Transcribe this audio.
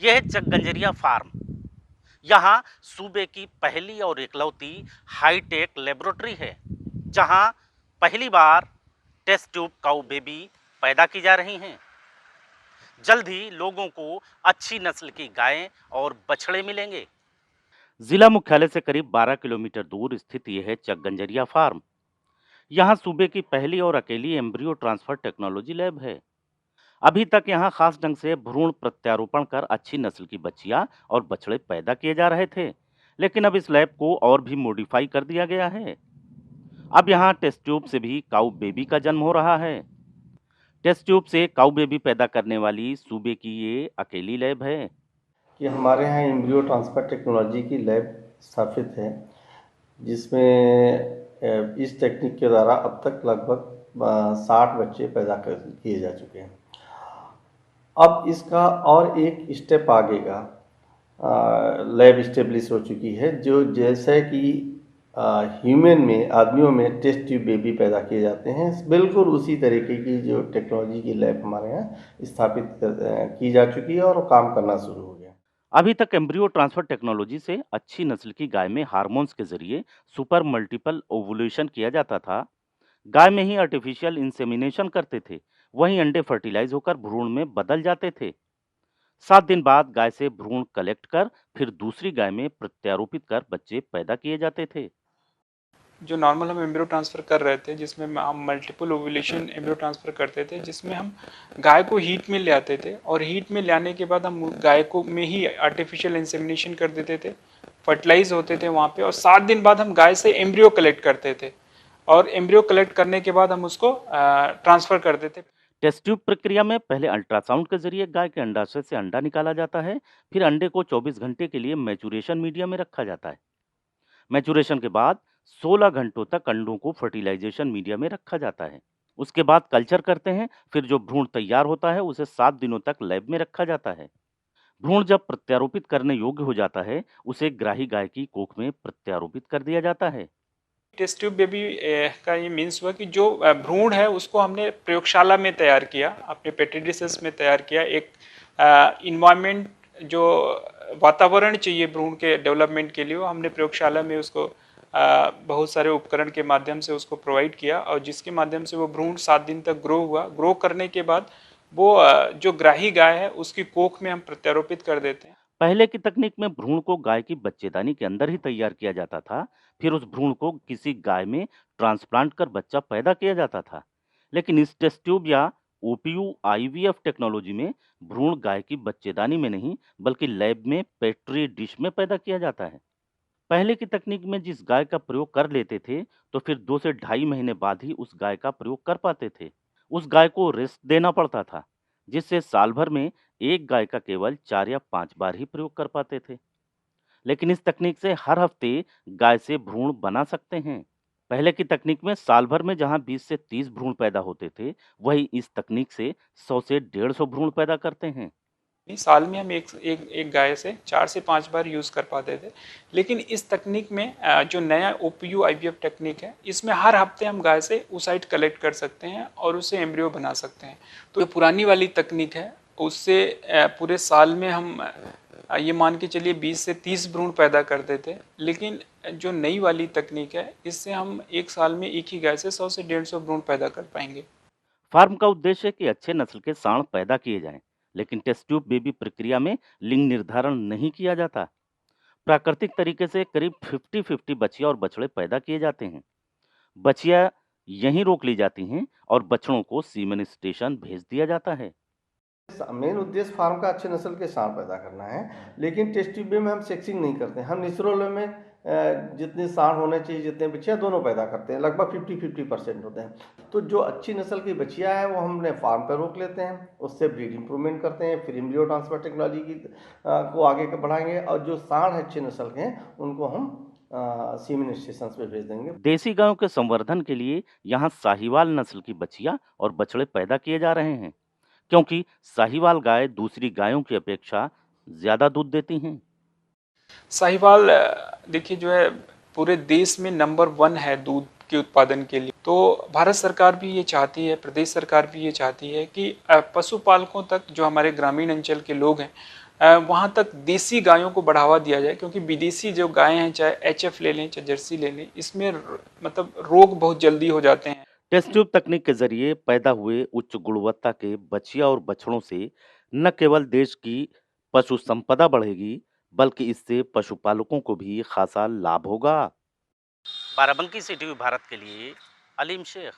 यह है चकगंजरिया फार्म। यहाँ सूबे की पहली और इकलौती हाईटेक लेबोरेटरी है, जहाँ पहली बार टेस्ट ट्यूब काऊ बेबी पैदा की जा रही हैं। जल्द ही लोगों को अच्छी नस्ल की गायें और बछड़े मिलेंगे। जिला मुख्यालय से करीब 12 किलोमीटर दूर स्थित यह है चकगंजरिया फार्म। यहाँ सूबे की पहली और अकेली एम्ब्रियो ट्रांसफर टेक्नोलॉजी लैब है। अभी तक यहाँ खास ढंग से भ्रूण प्रत्यारोपण कर अच्छी नस्ल की बच्चियां और बछड़े पैदा किए जा रहे थे, लेकिन अब इस लैब को और भी मॉडिफाई कर दिया गया है। अब यहाँ टेस्ट ट्यूब से भी काऊ बेबी का जन्म हो रहा है। टेस्ट ट्यूब से काऊ बेबी पैदा करने वाली सूबे की ये अकेली लैब है। कि हमारे यहाँ एम्ब्रियो ट्रांसफ़र टेक्नोलॉजी की लैब स्थापित है, जिसमें इस टेक्निक के द्वारा अब तक लगभग 60 बच्चे पैदा कर किए जा चुके हैं। अब इसका और एक स्टेप आगे का लैब इस्टेब्लिश हो चुकी है, जो जैसे कि ह्यूमन में, आदमियों में टेस्ट ट्यूब बेबी पैदा किए जाते हैं, बिल्कुल उसी तरीके की जो टेक्नोलॉजी की लैब हमारे यहाँ स्थापित की जा चुकी है और काम करना शुरू हो गया। अभी तक एम्ब्रियो ट्रांसफर टेक्नोलॉजी से अच्छी नस्ल की गाय में हार्मोन्स के जरिए सुपर मल्टीपल ओवुलेशन किया जाता था। गाय में ही आर्टिफिशियल इंसेमिनेशन करते थे, वहीं अंडे फर्टिलाइज होकर भ्रूण में बदल जाते थे। 7 दिन बाद गाय से भ्रूण कलेक्ट कर फिर दूसरी गाय में प्रत्यारोपित कर बच्चे पैदा किए जाते थे। जो नॉर्मल हम एम्ब्रियो ट्रांसफ़र कर रहे थे, जिसमें हम मल्टीपल ओव्यूलेशन एम्ब्रियो ट्रांसफ़र करते थे, जिसमें हम गाय को हीट में ले आते थे और हीट में ले आने के बाद हम गाय को में ही आर्टिफिशियल इंसेमिनेशन कर देते थे, फर्टिलाइज होते थे वहाँ पे, और 7 दिन बाद हम गाय से एम्ब्रियो कलेक्ट करते थे और एम्ब्रियो कलेक्ट करने के बाद हम उसको ट्रांसफ़र करते थे। टेस्ट ट्यूब प्रक्रिया में पहले अल्ट्रासाउंड के जरिए गाय के अंडाशय से अंडा निकाला जाता है, फिर अंडे को 24 घंटे के लिए मैचुरेशन मीडिया में रखा जाता है। मैचुरेशन के बाद 16 घंटों तक अंडों को फर्टिलाइजेशन मीडिया में रखा जाता है। उसके बाद कल्चर करते हैं, फिर जो भ्रूण तैयार होता है उसे 7 दिनों तक लैब में रखा जाता है। भ्रूण जब प्रत्यारोपित करने योग्य हो जाता है, उसे ग्राही गाय की कोख में प्रत्यारोपित कर दिया जाता है। टेस्ट ट्यूब बेबी का ये मीन्स हुआ कि जो भ्रूण है उसको हमने प्रयोगशाला में तैयार किया, अपने पेट्री डिशेस में तैयार किया। एक इन्वायरमेंट, जो वातावरण चाहिए भ्रूण के डेवलपमेंट के लिए, वो हमने प्रयोगशाला में उसको बहुत सारे उपकरण के माध्यम से उसको प्रोवाइड किया, और जिसके माध्यम से वो भ्रूण 7 दिन तक ग्रो हुआ। ग्रो करने के बाद वो जो ग्राही गाय है उसकी कोख में हम प्रत्यारोपित कर देते हैं। पहले की तकनीक में भ्रूण को गाय की बच्चेदानी के अंदर ही तैयार किया जाता था, फिर उस भ्रूण को किसी गाय में ट्रांसप्लांट कर बच्चा पैदा किया जाता था। लेकिन इस टेस्ट ट्यूब या ओपीयू आईवीएफ टेक्नोलॉजी में भ्रूण गाय की बच्चेदानी में नहीं, बल्कि लैब में पेट्री डिश में पैदा किया जाता है। पहले की तकनीक में जिस गाय का प्रयोग कर लेते थे, तो फिर 2 से ढाई महीने बाद ही उस गाय का प्रयोग कर पाते थे। उस गाय को रेस्ट देना पड़ता था, जिससे साल भर में एक गाय का केवल 4 या 5 बार ही प्रयोग कर पाते थे। लेकिन इस तकनीक से हर हफ्ते गाय से भ्रूण बना सकते हैं। पहले की तकनीक में साल भर में जहां 20 से 30 भ्रूण पैदा होते थे, वही इस तकनीक से 100 से 150 भ्रूण पैदा करते हैं। साल में हम एक गाय से 4 से 5 बार यूज़ कर पाते थे। लेकिन इस तकनीक में जो नया ओपीयू आईवीएफ टेक्निक है, इसमें हर हफ्ते हम गाय से oocyte कलेक्ट कर सकते हैं और उससे एम्ब्रियो बना सकते हैं। तो जो पुरानी वाली तकनीक है, उससे पूरे साल में हम ये मान के चलिए 20 से 30 भ्रूण पैदा करते थे। लेकिन जो नई वाली तकनीक है, इससे हम एक साल में एक ही गाय से 100 से 150 भ्रूण पैदा कर पाएंगे। फार्म का उद्देश्य है कि अच्छे नस्ल के सांड पैदा किए जाएं, लेकिन टेस्ट ट्यूब बेबी प्रक्रिया में लिंग निर्धारण नहीं किया जाता। प्राकृतिक तरीके से करीब 50-50 बछिया और बछड़े पैदा किए जाते हैं। बछिया यहीं रोक ली जाती हैं और बछड़ों को सीमेन स्टेशन भेज दिया जाता है। मेन उद्देश्य फार्म का अच्छे नस्ल के सांड पैदा करना है, लेकिन टेस्ट ट्यूब में हम सेक्सिंग नहीं करते हैं। हम नेचुरल वे में जितने सांड होने चाहिए, जितने बच्चियाँ, दोनों पैदा करते हैं। लगभग 50-50% होते हैं। तो जो अच्छी नस्ल की बच्चियाँ हैं वो हमने फार्म पर रोक लेते हैं, उससे ब्रीड इंप्रूवमेंट करते हैं, फिर एम्ब्रियो ट्रांसफर टेक्नोलॉजी की को आगे बढ़ाएंगे, और जो सांड अच्छे नस्ल के हैं उनको हम सीमेन स्टेशन पे भेज देंगे। देसी गायों के संवर्धन के लिए यहाँ साहिवाल नस्ल की बछिया और बछड़े पैदा किए जा रहे हैं, क्योंकि साहिवाल गाय दूसरी गायों की अपेक्षा ज्यादा दूध देती हैं। साहिवाल देखिए जो है पूरे देश में नंबर 1 है दूध के उत्पादन के लिए। तो भारत सरकार भी ये चाहती है, प्रदेश सरकार भी ये चाहती है कि पशुपालकों तक, जो हमारे ग्रामीण अंचल के लोग हैं, वहाँ तक देसी गायों को बढ़ावा दिया जाए, क्योंकि विदेशी जो गायें हैं, चाहे एचएफ ले लें चाहे जर्सी ले लें, इसमें मतलब रोग बहुत जल्दी हो जाते हैं। टेस्ट ट्यूब तकनीक के जरिए पैदा हुए उच्च गुणवत्ता के बछिया और बछड़ों से न केवल देश की पशु संपदा बढ़ेगी, बल्कि इससे पशुपालकों को भी खासा लाभ होगा। बाराबंकी से टीवी भारत के लिए अलीम शेख।